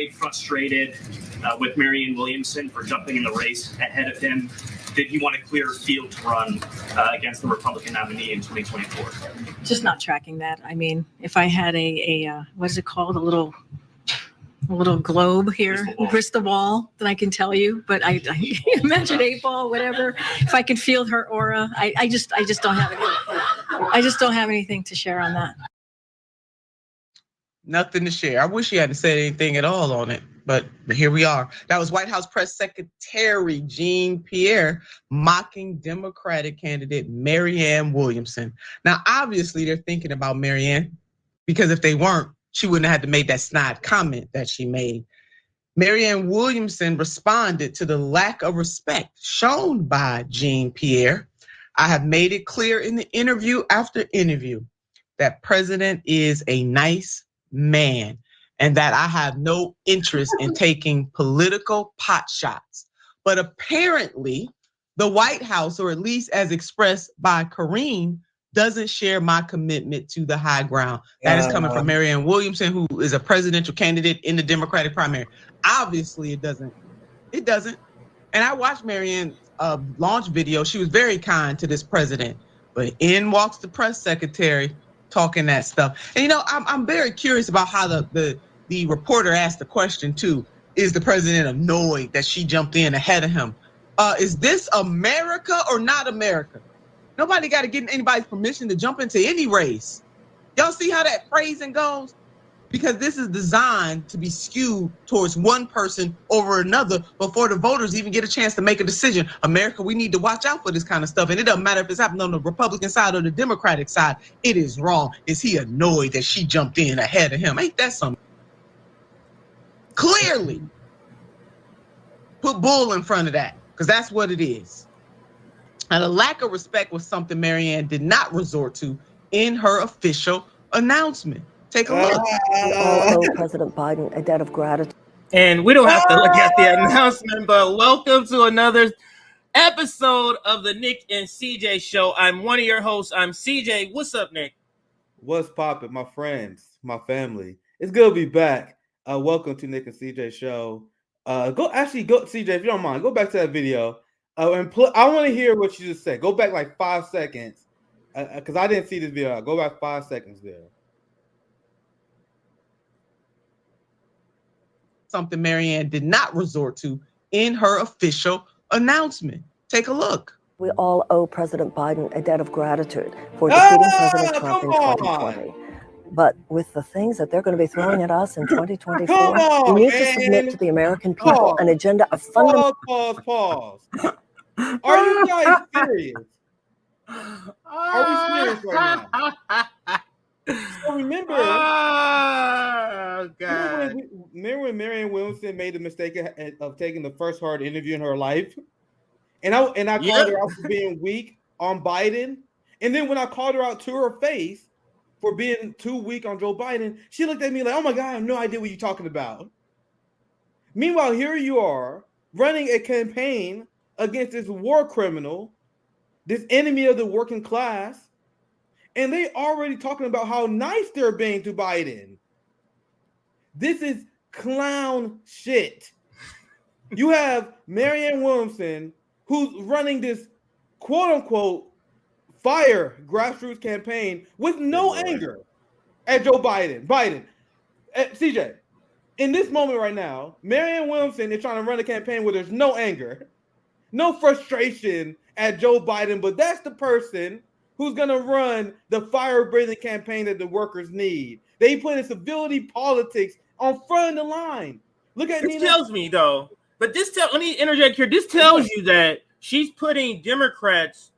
annoyed, frustrated with Marianne Williamson for jumping in the race ahead of him? Did he want a clearer field to run against the Republican nominee in 2024? Just not tracking that. I mean, if I had a what is it called? A little globe here, crystal ball, then I can tell you. But I imagine 8-ball, whatever. If I could feel her aura, I just don't have anything. I just don't have anything to share on that. Nothing to share. I wish he hadn't said anything at all on it, but here we are. That was White House Press Secretary Jean-Pierre mocking Democratic candidate Marianne Williamson. Now, obviously, they're thinking about Marianne, because if they weren't, she wouldn't have had to make that snide comment that she made. Marianne Williamson responded to the lack of respect shown by Jean-Pierre. I have made it clear in the interview after interview that President is a nice man and that I have no interest in taking political pot shots. But apparently, the White House, or at least as expressed by Karine, doesn't share my commitment to the high ground. That is coming from Marianne Williamson, who is a presidential candidate in the Democratic primary. Obviously, it doesn't. It doesn't. And I watched Marianne's launch video. She was very kind to this president. But in walks the press secretary talking that stuff. And I'm very curious about how the reporter asked the question too. Is the president annoyed that she jumped in ahead of him? Is this America or not America? Nobody got to get anybody's permission to jump into any race. Y'all see how that phrasing goes? Because this is designed to be skewed towards one person over another before the voters even get a chance to make a decision. America, we need to watch out for this kind of stuff. And it doesn't matter if it's happening on the Republican side or the Democratic side. It is wrong. Is he annoyed that she jumped in ahead of him? Ain't that something? Clearly, put bull in front of that, because that's what it is. And the lack of respect was something Marianne did not resort to in her official announcement. Take a look. We all owe President Biden a debt of gratitude. And we don't have to look at the announcement, but welcome to another episode of the Nick and CJ Show. I'm one of your hosts. I'm CJ. What's up, Nick? What's poppin', my friends, my family? It's good to be back. Welcome to Nick and CJ Show. Go CJ, if you don't mind, go back to that video. I want to hear what you just said. Go back like 5 seconds, because I didn't see this video. Go back 5 seconds there. Something Marianne did not resort to in her official announcement. Take a look. We all owe President Biden a debt of gratitude for defeating President Trump in 2020. But with the things that they're going to be throwing at us in 2024, we need to submit to the American people an agenda of fundamental. Pause. Are you guys serious? Are we serious right now? So remember, remember when Marianne Williamson made the mistake of taking the first hard interview in her life, and I called her out for being weak on Biden, and then when I called her out to her face for being too weak on Joe Biden, she looked at me like, "Oh my God, I have no idea what you're talking about." Meanwhile, here you are running a campaign against this war criminal, this enemy of the working class. And they already talking about how nice they're being to Biden. This is clown shit. You have Marianne Williamson, who's running this quote-unquote fire grassroots campaign with no anger at Joe Biden. CJ, in this moment right now, Marianne Williamson is trying to run a campaign where there's no anger, no frustration at Joe Biden, but that's the person who's going to run the fire-breathing campaign that the workers need. They put in civility politics on front of the line. Look at this tells me, though, but let me interject here. This tells you that she's putting Democrats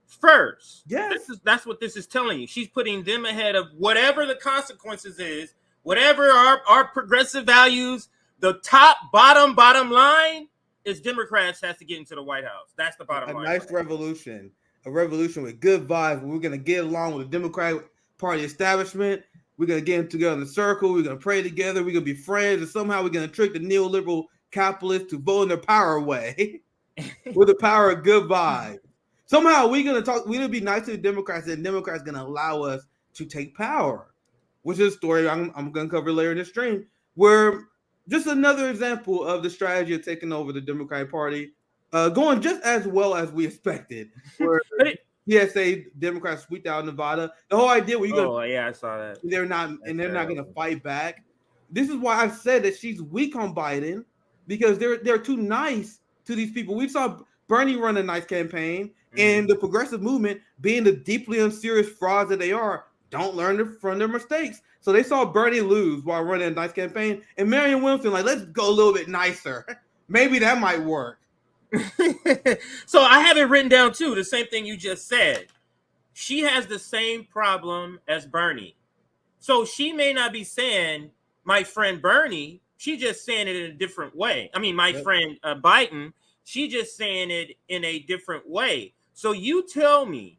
first. Yes. That's what this is telling you. She's putting them ahead of whatever the consequences is, whatever our progressive values, the bottom line is Democrats has to get into the White House. That's the bottom line. A nice revolution. A revolution with good vibes. We're going to get along with the Democratic Party establishment. We're going to get them together in a circle. We're going to pray together. We're going to be friends. And somehow we're going to trick the neoliberal capitalists to vote in their power away with the power of good vibes. Somehow we're going to be nice to the Democrats, and Democrats are going to allow us to take power, which is a story I'm going to cover later in the stream, where just another example of the strategy of taking over the Democratic Party, going just as well as we expected. Where PSA Democrats sweep out Nevada. The whole idea where I saw that. They're not going to fight back. This is why I said that she's weak on Biden, because they're too nice to these people. We saw Bernie run a nice campaign, and the progressive movement, being the deeply unserious frauds that they are, don't learn from their mistakes. So they saw Bernie lose while running a nice campaign, and Marianne Williamson let's go a little bit nicer. Maybe that might work. So I have it written down too. The same thing you just said. She has the same problem as Bernie. So she may not be saying my friend Bernie. She just saying it in a different way. I mean, my friend Biden. She just saying it in a different way. So you tell me,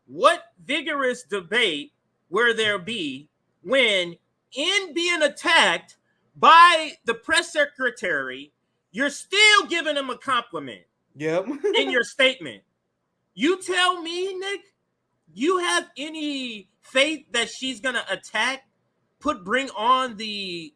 what vigorous debate will there be when, in being attacked by the press secretary, you're still giving him a compliment? Yep. In your statement, you tell me, Nick, you have any faith that she's gonna attack, bring on the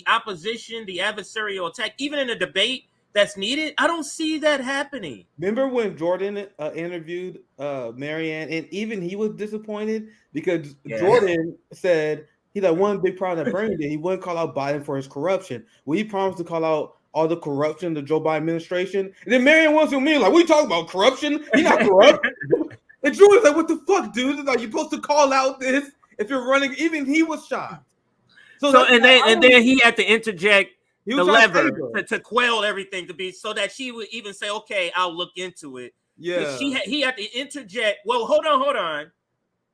opposition, the adversarial attack, even in a debate that's needed? I don't see that happening. Remember when Jordan interviewed Marianne, and even he was disappointed because Jordan said he had one big problem that Bernie did. He wouldn't call out Biden for his corruption. Well, he promised to call out all the corruption of the Joe Biden administration. And then Marianne Williamson, what are you talking about? Corruption? You're not corrupt. And Jordan's like, what the fuck, dude? It's like, you're supposed to call out this if you're running. Even he was shocked. So then he had to interject the lever to quell everything, to be so that she would even say, okay, I'll look into it. Yeah. He had to interject. Well, hold on.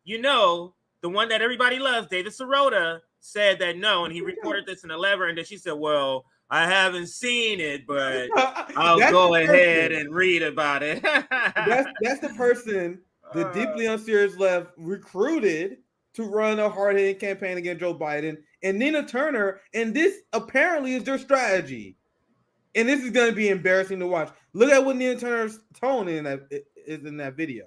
You know, the one that everybody loves, David Sirota, said that no, and he recorded this in a lever, and then she said, well, I haven't seen it, but I'll go ahead and read about it. that's the person the deeply unserious left recruited to run a hard-hitting campaign against Joe Biden and Nina Turner, and this apparently is their strategy. And this is going to be embarrassing to watch. Look at what Nina Turner's tone is in that video.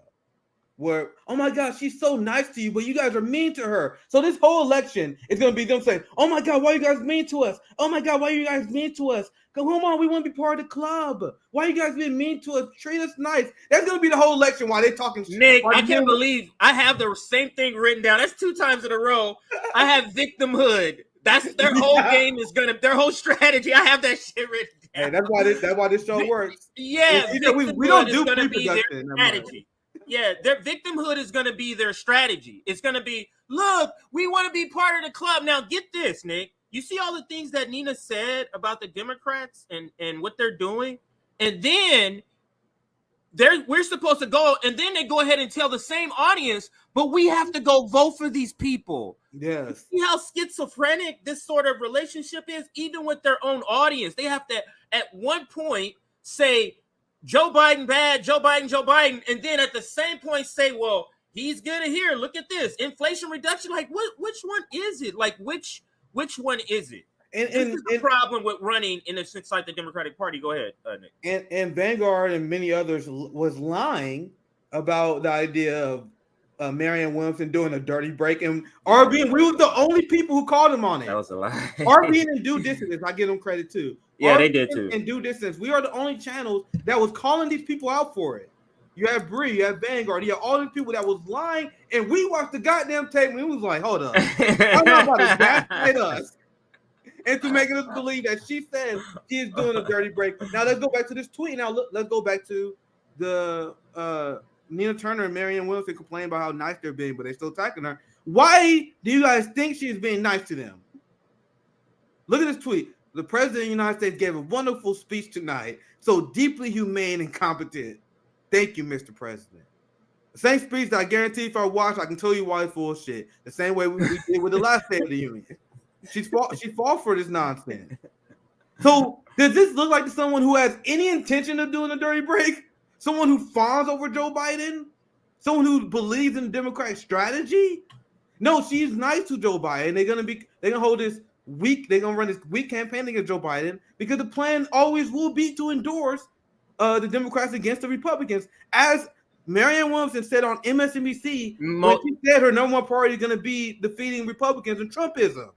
Where, oh my God, she's so nice to you, but you guys are mean to her. So this whole election is going to be them saying, oh my God, why are you guys mean to us? Oh my God, why are you guys mean to us? Come on, we want to be part of the club. Why are you guys being mean to us? Treat us nice. That's going to be the whole election while they're talking shit. Nick, I can't believe I have the same thing written down. That's 2 times in a row. I have victimhood. That's their whole game is their whole strategy. I have that shit written down. Hey, that's why this show works. Yeah, we don't do pre-production. Strategy. Yeah, their victimhood is going to be their strategy. It's going to be, look, we want to be part of the club. Now, get this, Nick. You see all the things that Nina said about the Democrats and what they're doing? And then we're supposed to go, and then they go ahead and tell the same audience, but we have to go vote for these people. Yes. You see how schizophrenic this sort of relationship is? Even with their own audience, they have to, at one point, say, Joe Biden bad, Joe Biden, and then at the same point say, well, he's good here. Look at this. Inflation reduction. Like, which one is it? Like, which one is it? And this is the problem with running in a sense like the Democratic Party. Go ahead, Nick. And Vanguard and many others was lying about the idea of Marianne Williamson doing a dirty break. And RBN, we were the only people who called him on it. That was a lie. RBN and Due Distance, I give them credit too. Yeah, RBN they did too. And Due Distance, we are the only channels that was calling these people out for it. You have Bree, you have Vanguard, you have all these people that was lying, and we watched the goddamn tape, and we was like, hold up. I'm not about to gaslight us. And to make us believe that she said she is doing a dirty break. Now let's go back to this tweet. Now let's go back to the Nina Turner and Marianne Williamson complaining about how nice they're being, but they're still attacking her. Why do you guys think she's being nice to them? Look at this tweet. The president of the United States gave a wonderful speech tonight, so deeply humane and competent. Thank you, Mr. President. The same speech that I guarantee if I watch, I can tell you why it's full of shit. The same way we did with the last State of the Union. She fought for this nonsense. So does this look like someone who has any intention of doing a dirty break? Someone who fawns over Joe Biden? Someone who believes in the Democratic strategy? No, she's nice to Joe Biden. They're gonna hold this week. They're gonna run this weak campaign against Joe Biden because the plan always will be to endorse the Democrats against the Republicans, as Marianne Williamson said on MSNBC when she said her number one priority is going to be defeating Republicans and Trumpism.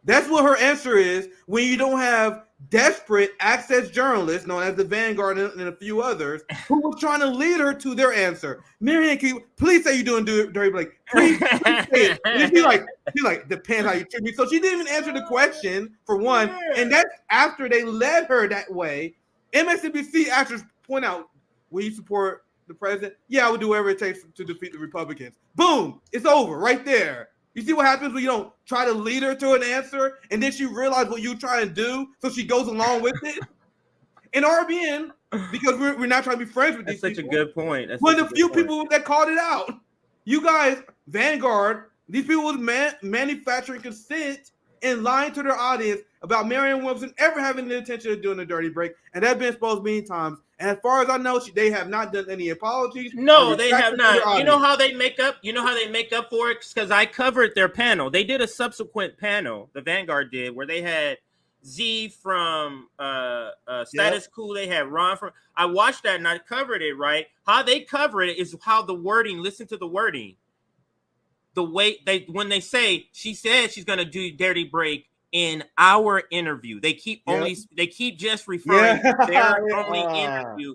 That's what her answer is when you don't have desperate access journalists known as the Vanguard and a few others who were trying to lead her to their answer. Marianne, please say you're doing dirty Blake. Please say it. And she's like, depends how you treat me. So she didn't even answer the question for one. And that's after they led her that way. MSNBC actors point out, will you support the president? Yeah, I would do whatever it takes to defeat the Republicans. Boom, it's over right there. You see what happens when you don't try to lead her to an answer, and then she realizes what you're trying to do, so she goes along with it? In RBN, because we're not trying to be friends with these people. That's such a good point. That's one of the few people that called it out. You guys, Vanguard, these people was manufacturing consent and lying to their audience about Marianne Williamson ever having the intention of doing a dirty break, and that's been exposed many times. And as far as I know, they have not done any apologies. No, they have not. You know how they make up? You know how they make up for it? Because I covered their panel. They did a subsequent panel, the Vanguard did, where they had Z from Status Quo. They had Ron from. I watched that and I covered it. Right? How they cover it is how the wording. Listen to the wording. The way when they say she said she's going to do dirty break. In our interview, they keep just referring to their only interview,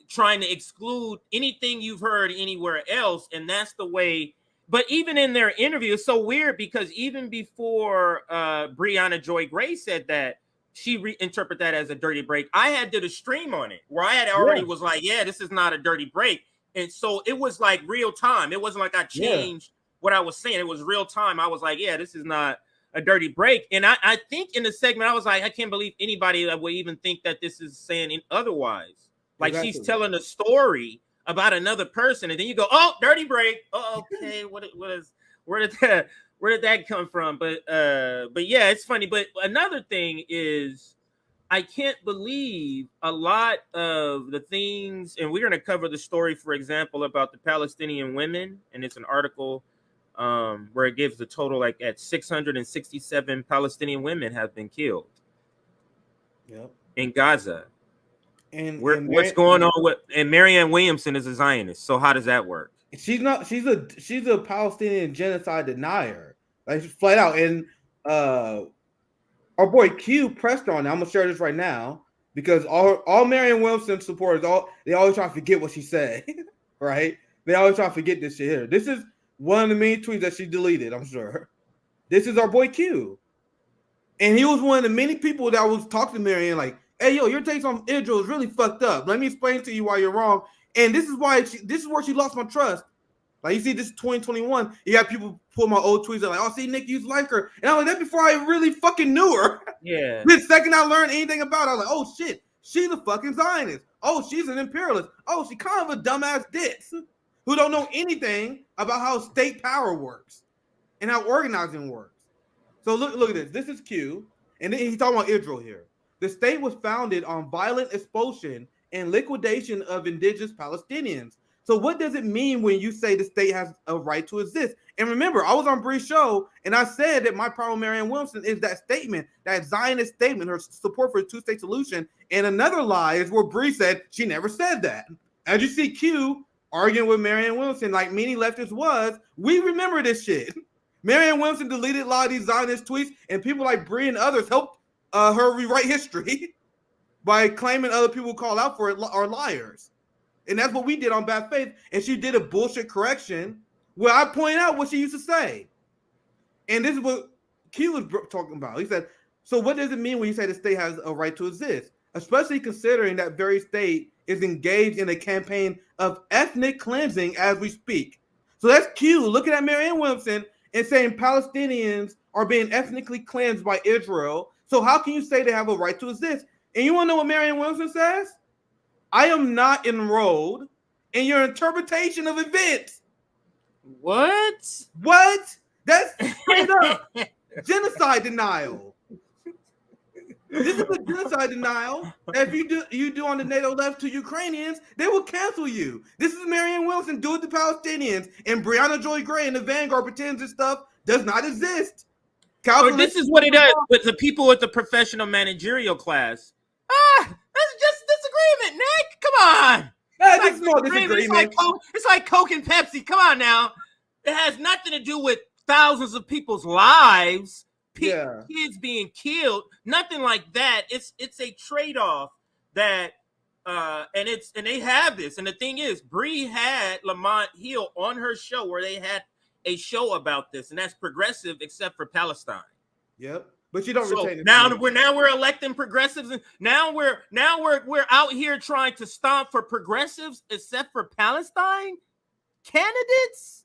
trying to exclude anything you've heard anywhere else, and that's the way. But even in their interview, it's so weird because even before Breonna Joy Gray said that, she reinterpreted that as a dirty break. I had did a stream on it where I had already was like, yeah, this is not a dirty break, and so it was like real time. It wasn't like I changed what I was saying. It was real time. I was like, yeah, this is not a dirty break. And I think in the segment, I was like, I can't believe anybody that would even think that this is saying otherwise. Like she's telling a story about another person. And then you go, oh, dirty break. Oh, okay. Where did that come from? But yeah, it's funny. But another thing is I can't believe a lot of the things, and we're going to cover the story, for example, about the Palestinian women. And it's an article where it gives the total like at 667 Palestinian women have been killed in Gaza. And what's going on with Marianne Williamson is a Zionist. So how does that work? She's not. She's a Palestinian genocide denier, like flat out. And our boy Q pressed on. I'm gonna share this right now because all Marianne Williamson supporters they always try to forget what she said, right? They always try to forget this shit here. This is one of the main tweets that she deleted, I'm sure. This is our boy Q. And he was one of the many people that was talking to Marianne like, hey, yo, your takes on Israel is really fucked up. Let me explain to you why you're wrong. And this is where she lost my trust. Like, you see, this is 2021. You have people pull my old tweets and like, oh, see, Nick, you like her. And I was like, that before I really fucking knew her. Yeah. The second I learned anything about her, I was like, oh, shit, she's a fucking Zionist. Oh, she's an imperialist. Oh, she kind of a dumbass ditz who don't know anything about how state power works and how organizing works. So look at this. This is Q, and then he's talking about Israel here. The state was founded on violent expulsion and liquidation of indigenous Palestinians. So what does it mean when you say the state has a right to exist? And remember, I was on Bree's show, and I said that my problem with Marianne Williamson is that statement, that Zionist statement, her support for a two-state solution. And another lie is where Bree said she never said that. As you see Q arguing with Marianne Williamson, like many leftists was, we remember this shit. Marianne Williamson deleted a lot of these Zionist tweets, and people like Bree and others helped her rewrite history by claiming other people call out for it are liars. And that's what we did on Bad Faith. And she did a bullshit correction where I pointed out what she used to say. And this is what Q was talking about. He said, so what does it mean when you say the state has a right to exist? Especially considering that very state is engaged in a campaign of ethnic cleansing as we speak. So that's Q looking at Marianne Williamson and saying Palestinians are being ethnically cleansed by Israel. So how can you say they have a right to exist? And you want to know what Marianne Williamson says? I am not enrolled in your interpretation of events. What? That's straight up genocide denial. This is a genocide denial. If you do on the NATO left to Ukrainians, they will cancel you. This is Marianne Williamson do it to Palestinians, and Breonna Joy Gray and the Vanguard pretends this stuff does not exist. Or this is what it does with the people with the professional managerial class. That's just disagreement, Nick. Come on. It's no disagreement. It's like Coke and Pepsi. Come on now. It has nothing to do with thousands of people's lives. kids being killed, nothing like that. It's a trade-off that and they have this. And the thing is, Bree had Lamont Hill on her show where they had a show about this, and that's progressive except for Palestine. Yep. But you don't retain it. Now we're electing progressives, and now we're out here trying to stomp for progressives except for Palestine candidates.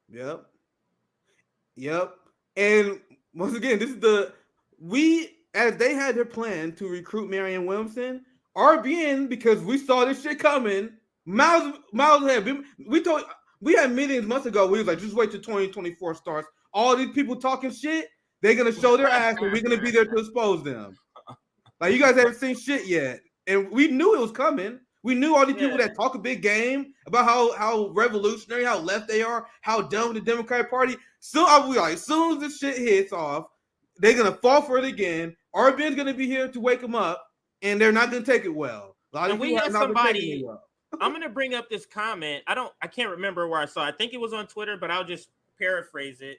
Yep. And once again, this is as they had their plan to recruit Marianne Williamson, RBN, because we saw this shit coming, miles ahead. We had meetings months ago. We was like, just wait till 2024 starts. All these people talking shit, they're gonna show their ass, and we're gonna be there to expose them. Like, you guys haven't seen shit yet, and we knew it was coming. We knew all these people that talk a big game about how revolutionary, how left they are, how done with the Democratic Party. So I was like, as soon as this shit hits off, they're gonna fall for it again. RBN's gonna be here to wake them up, and they're not gonna take it well. And we have somebody. I'm gonna bring up this comment. I can't remember where I saw it. I think it was on Twitter, but I'll just paraphrase it,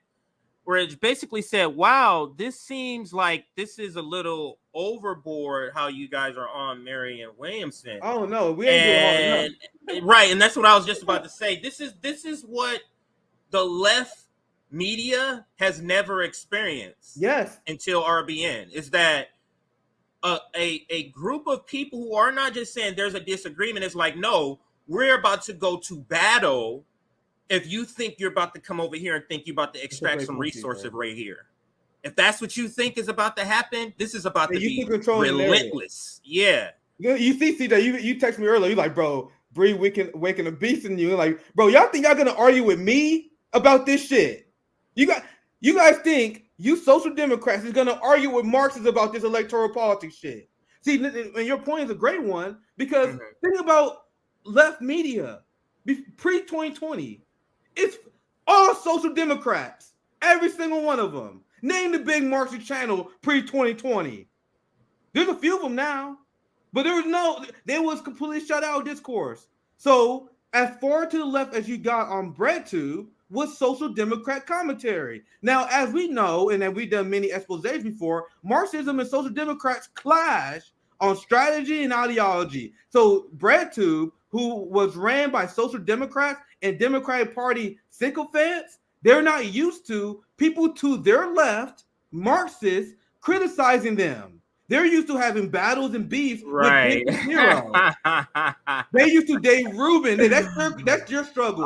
where it basically said, wow, this seems like this is a little overboard how you guys are on Marianne Williamson. Oh no, we ain't doing all right, and that's what I was just about to say. This is what the left media has never experienced. Yes. Until RBN, is that a group of people who are not just saying there's a disagreement. It's like, no, we're about to go to battle. If you think you're about to come over here and think you're about to extract some resources right here, if that's what you think is about to happen, this is about to be relentless. Yeah. You see, CJ, you text me earlier. You're like, bro, Bree waking a beast in you. Like, bro, y'all think y'all gonna argue with me about this shit? You guys think you social democrats is gonna argue with Marxists about this electoral politics shit? See, and your point is a great one, because think about left media pre-2020. It's all social democrats, every single one of them. Name the big Marxist channel pre-2020. There's a few of them now, but there was completely shut out discourse. So as far to the left as you got on BreadTube was social democrat commentary. Now, as we know, and then we've done many exposés before, Marxism and social democrats clash on strategy and ideology. So BreadTube, who was ran by social democrats and Democratic Party sycophants, they're not used to people to their left, Marxists, criticizing them. They're used to having battles and beefs with big heroes. They used to Dave Rubin. That's your struggle.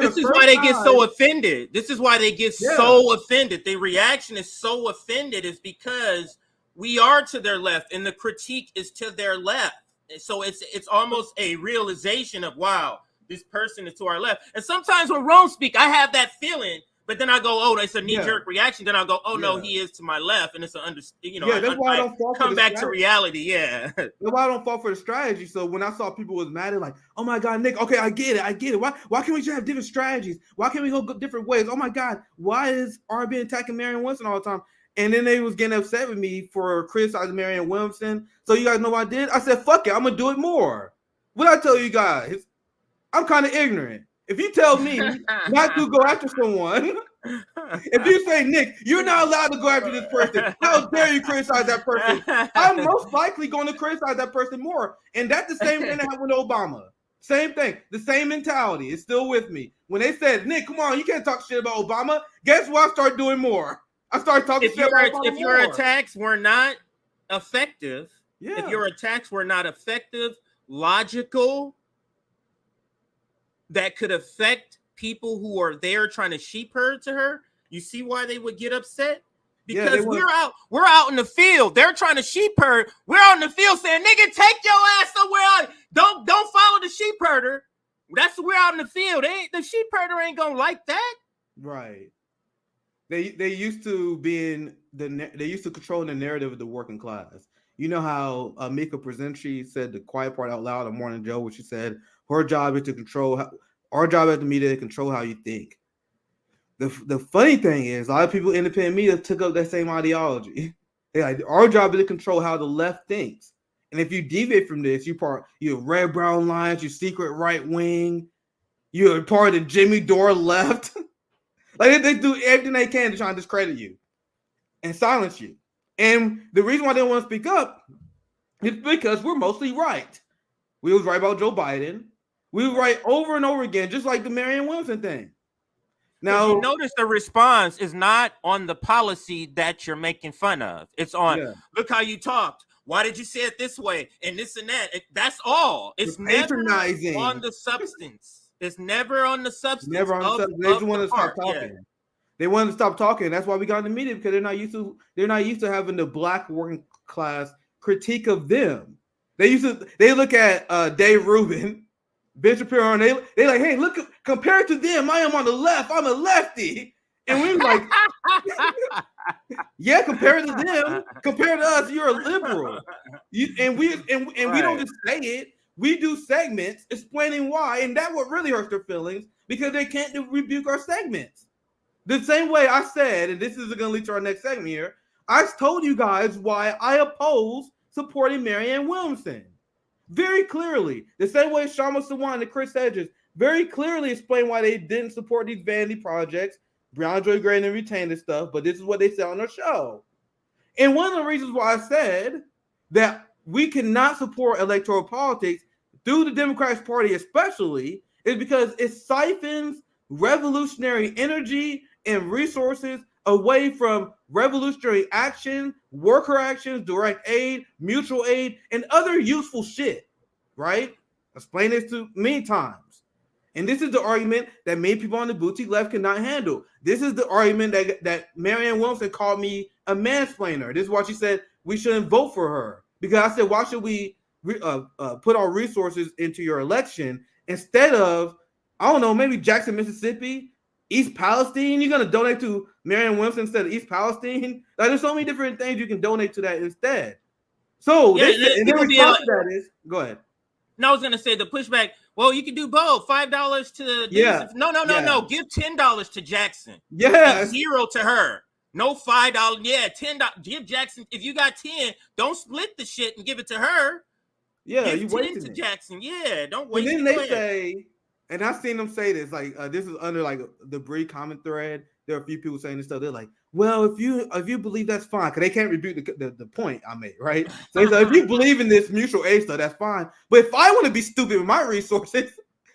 This is why they get so offended. This is why they get so offended. Their reaction is so offended is because we are to their left and the critique is to their left. So it's almost a realization of, wow, this person is to our left. And sometimes when Rome speak, I have that feeling, but then I go, oh, it's a knee-jerk reaction. Then I go, oh, no, he is to my left. And it's an that's why I don't fall come back to reality. That's why I don't fall for the strategy. So when I saw people was mad, like, oh my God, Nick, okay, I get it. Why can't we just have different strategies? Why can't we go different ways? Oh my God, why is RBN attacking Marianne Williamson all the time? And then they was getting upset with me for criticizing Marianne Williamson. So you guys know what I did? I said, fuck it, I'm gonna do it more. What I tell you guys? I'm kind of ignorant. If you tell me not to go after someone, if you say, Nick, you're not allowed to go after this person, how dare you criticize that person? I'm most likely going to criticize that person more. And that's the same thing that happened with Obama. Same thing. The same mentality is still with me. When they said, Nick, come on, you can't talk shit about Obama. Guess what? I started doing more. I started talking shit about Obama. If your attacks were not effective, logical, that could affect people who are there trying to sheep herd to her, you see why they would get upset? Because we're out in the field. They're trying to sheep herd. We're out in the field saying, nigga, take your ass somewhere out. Don't follow the sheep herder. We're out in the field. The sheep herder ain't gonna like that. Right. They used to controlling the narrative of the working class. You know how Mika Presentry said the quiet part out loud on Morning Joe, where she said her job is to control our job as the media to control how you think. The funny thing is, a lot of people in independent media took up that same ideology. They're like, our job is to control how the left thinks. And if you deviate from this, you're red, brown lines, you're secret right wing, you're part of the Jimmy Dore left. Like they do everything they can to try and discredit you. and silence you. And the reason why they don't want to speak up is because we're mostly right. We was right about Joe Biden. We were right over and over again, just like the Marianne Williamson thing. Now, you notice the response is not on the policy that you're making fun of. It's on, look how you talked. Why did you say it this way? And this and that. That's all. It's never on the substance. It's never on the substance. Never on the substance. They just want to stop talking. Yeah. They want to stop talking. That's why we got in the media, because they're not used to having the black working class critique of them. They look at Dave Rubin, Ben Shapiro, and they like, hey, look, compared to them, I am on the left. I'm a lefty. And we like, yeah, compared to them, compared to us, you're a liberal. We don't just say it. We do segments explaining why, and that's what really hurts their feelings, because they can't rebuke our segments. The same way I said, and this is going to lead to our next segment here, I told you guys why I oppose supporting Marianne Williamson. Very clearly. The same way Shama Sawan and Chris Hedges very clearly explained why they didn't support these vanity projects. Brown Joy Gray and retain this stuff, but this is what they said on their show. And one of the reasons why I said that we cannot support electoral politics through the Democratic Party especially is because it siphons revolutionary energy and resources away from revolutionary action, worker actions, direct aid, mutual aid, and other useful shit, right? Explain this to many times. And this is the argument that many people on the boutique left cannot handle. This is the argument that Marianne Williamson called me a mansplainer. This is why she said we shouldn't vote for her. Because I said, why should we put our resources into your election instead of, I don't know, maybe Jackson, Mississippi, East Palestine? You're going to donate to Marianne Williamson instead of East Palestine? Like, there's so many different things you can donate to that instead. So, yeah, the response to that is, go ahead. No, I was going to say the pushback, well, you can do both. $5 to... Yeah. No. Give $10 to Jackson. Yeah. Give $0 to her. No $5. Yeah, $10. Give Jackson. If you got 10, don't split the shit and give it to her. Yeah, give 10 to Jackson. Yeah, don't waste it. And then they say, and I've seen them say this, like this is under like the Bree comment thread. There are a few people saying this stuff. They're like, well, if you believe, that's fine, because they can't rebuke the point I made, right? So if you believe in this mutual aid stuff, that's fine. But if I want to be stupid with my resources,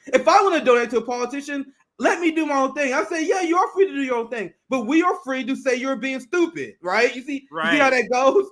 if I want to donate to a politician, let me do my own thing. I say, yeah, you are free to do your own thing, but we are free to say you're being stupid, right? You see how that goes?